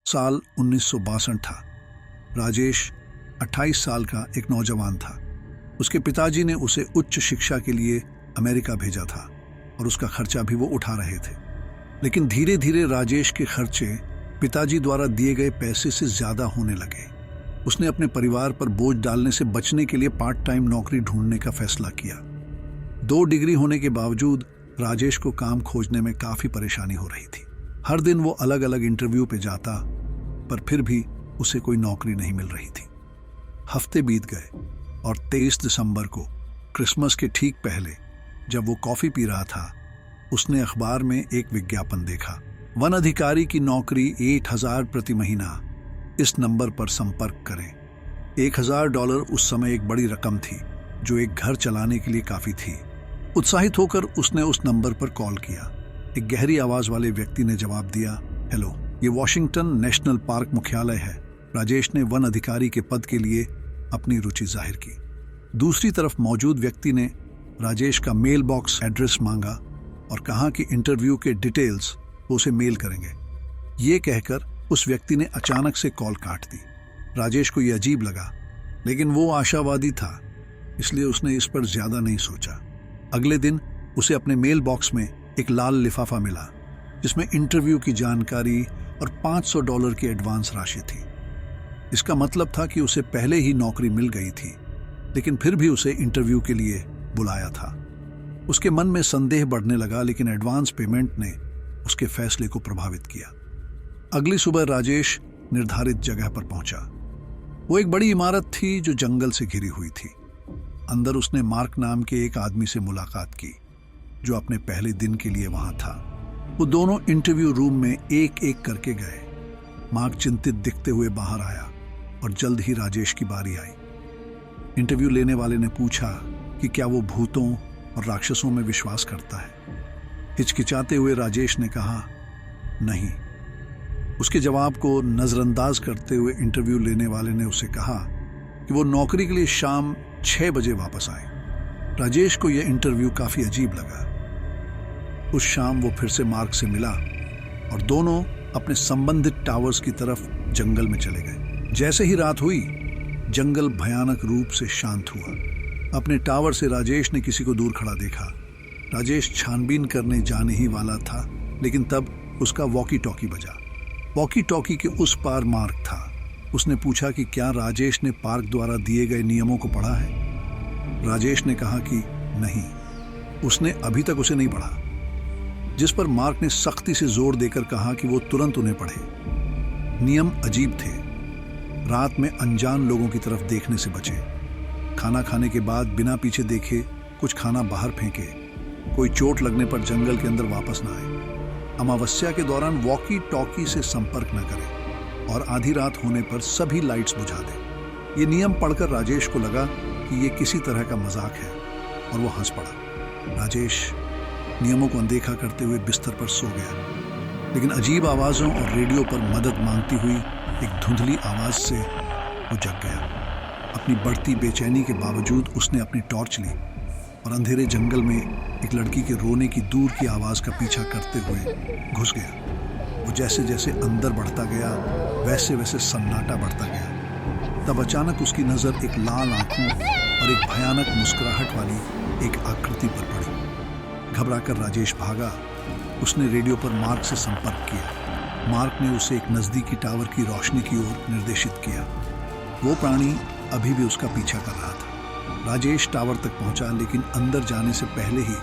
साल 1962 था। राजेश 28 साल का एक नौजवान था। उसके पिताजी ने उसे उच्च शिक्षा के लिए अमेरिका भेजा था और उसका खर्चा भी वो उठा रहे थे। लेकिन धीरे धीरे राजेश के खर्चे पिताजी द्वारा दिए गए पैसे से ज्यादा होने लगे। उसने अपने परिवार पर बोझ डालने से बचने के लिए पार्ट टाइम नौकरी ढूंढने का फैसला किया। 2 डिग्री होने के बावजूद राजेश को काम खोजने में काफी परेशानी हो रही थी। हर दिन वो अलग अलग इंटरव्यू पे जाता, पर फिर भी उसे कोई नौकरी नहीं मिल रही थी। हफ्ते बीत गए और 23 दिसंबर को, क्रिसमस के ठीक पहले, जब वो कॉफी पी रहा था, उसने अखबार में एक विज्ञापन देखा। वन अधिकारी की नौकरी, 8,000 प्रति महीना, इस नंबर पर संपर्क करें। $1,000 उस समय एक बड़ी रकम थी जो एक घर चलाने के लिए काफी थी। उत्साहित होकर उसने उस नंबर पर कॉल किया। एक गहरी आवाज वाले व्यक्ति ने जवाब दिया, हेलो, ये वॉशिंगटन नेशनल पार्क मुख्यालय है। राजेश ने वन अधिकारी के पद के लिए अपनी रुचि जाहिर की। दूसरी तरफ मौजूद व्यक्ति ने राजेश का मेल बॉक्स एड्रेस मांगा और कहा कि इंटरव्यू के डिटेल्स वो उसे मेल करेंगे। ये कहकर उस व्यक्ति ने अचानक से कॉल काट दी। राजेश को यह अजीब लगा, लेकिन वो आशावादी था, इसलिए उसने इस पर ज्यादा नहीं सोचा। अगले दिन उसे अपने मेल बॉक्स में एक लाल लिफाफा मिला जिसमें इंटरव्यू की जानकारी और $500 की एडवांस राशि थी। इसका मतलब था कि उसे पहले ही नौकरी मिल गई थी, लेकिन फिर भी उसे इंटरव्यू के लिए बुलाया था। उसके मन में संदेह बढ़ने लगा, लेकिन एडवांस पेमेंट ने उसके फैसले को प्रभावित किया। अगली सुबह राजेश निर्धारित जगह पर पहुंचा। वो एक बड़ी इमारत थी जो जंगल से घिरी हुई थी। अंदर उसने मार्क नाम के एक आदमी से मुलाकात की जो अपने पहले दिन के लिए वहां था। वो दोनों इंटरव्यू रूम में एक एक करके गए। मार्क चिंतित दिखते हुए बाहर आया और जल्द ही राजेश की बारी आई। इंटरव्यू लेने वाले ने पूछा कि क्या वो भूतों और राक्षसों में विश्वास करता है। हिचकिचाते हुए राजेश ने कहा, नहीं। उसके जवाब को नजरअंदाज करते हुए इंटरव्यू लेने वाले ने उसे कहा कि वो नौकरी के लिए शाम 6 बजे वापस आए। राजेश को यह इंटरव्यू काफी अजीब लगा। उस शाम वो फिर से मार्क से मिला और दोनों अपने संबंधित टावर्स की तरफ जंगल में चले गए। जैसे ही रात हुई, जंगल भयानक रूप से शांत हुआ। अपने टावर से राजेश ने किसी को दूर खड़ा देखा। राजेश छानबीन करने जाने ही वाला था, लेकिन तब उसका वॉकी टॉकी बजा। वॉकी टॉकी के उस पार मार्क था। उसने पूछा कि क्या राजेश ने पार्क द्वारा दिए गए नियमों को पढ़ा है। राजेश ने कहा कि नहीं, उसने अभी तक उसे नहीं पढ़ा, जिस पर मार्क ने सख्ती से जोर देकर कहा कि वो तुरंत उन्हें पढ़े। नियम अजीब थे। रात में अनजान लोगों की तरफ देखने से बचे। खाना खाने के बाद बिना पीछे देखे कुछ खाना बाहर फेंके। कोई चोट लगने पर जंगल के अंदर वापस ना आए। अमावस्या के दौरान वॉकी टॉकी से संपर्क न करें और आधी रात होने पर सभी लाइट्स बुझा दें। ये नियम पढ़कर राजेश को लगा कि ये किसी तरह का मजाक है और वो हंस पड़ा। राजेश नियमों को अनदेखा करते हुए बिस्तर पर सो गया, लेकिन अजीब आवाज़ों और रेडियो पर मदद मांगती हुई एक धुंधली आवाज़ से वो जग गया। अपनी बढ़ती बेचैनी के बावजूद उसने अपनी टॉर्च ली और अंधेरे जंगल में एक लड़की के रोने की दूर की आवाज़ का पीछा करते हुए घुस गया। वो जैसे जैसे अंदर बढ़ता गया, वैसे वैसे सन्नाटा बढ़ता गया। तब अचानक उसकी नज़र एक लाल आंखों और एक भयानक मुस्कुराहट वाली एक आकृति पर पड़ी। घबराकर राजेश भागा। उसने रेडियो पर मार्क से संपर्क किया। मार्क ने उसे एक नज़दीकी टावर की रोशनी की ओर निर्देशित किया। वो प्राणी अभी भी उसका पीछा कर रहा था। राजेश टावर तक पहुंचा, लेकिन अंदर जाने से पहले ही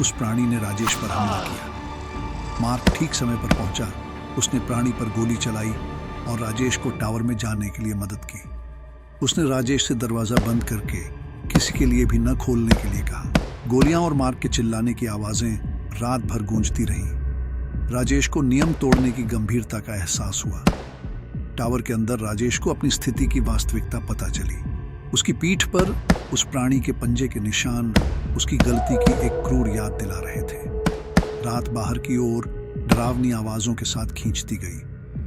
उस प्राणी ने राजेश पर हमला किया। मार्क ठीक समय पर पहुंचा। उसने प्राणी पर गोली चलाई और राजेश को टावर में जाने के लिए मदद की। उसने राजेश से दरवाज़ा बंद करके किसी के लिए भी न खोलने के लिए कहा। गोलियां और मार्क के चिल्लाने की आवाज़ें रात भर गूंजती रहीं। राजेश को नियम तोड़ने की गंभीरता का एहसास हुआ। टावर के अंदर राजेश को अपनी स्थिति की वास्तविकता पता चली। उसकी पीठ पर उस प्राणी के पंजे के निशान उसकी गलती की एक क्रूर याद दिला रहे थे। रात बाहर की ओर डरावनी आवाज़ों के साथ खींचती गई,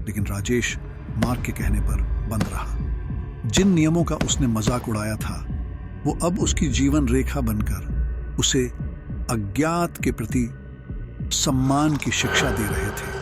लेकिन राजेश मार्क के कहने पर बंद रहा। जिन नियमों का उसने मजाक उड़ाया था, वो अब उसकी जीवन रेखा बनकर उसे अज्ञात के प्रति सम्मान की शिक्षा दे रहे थे।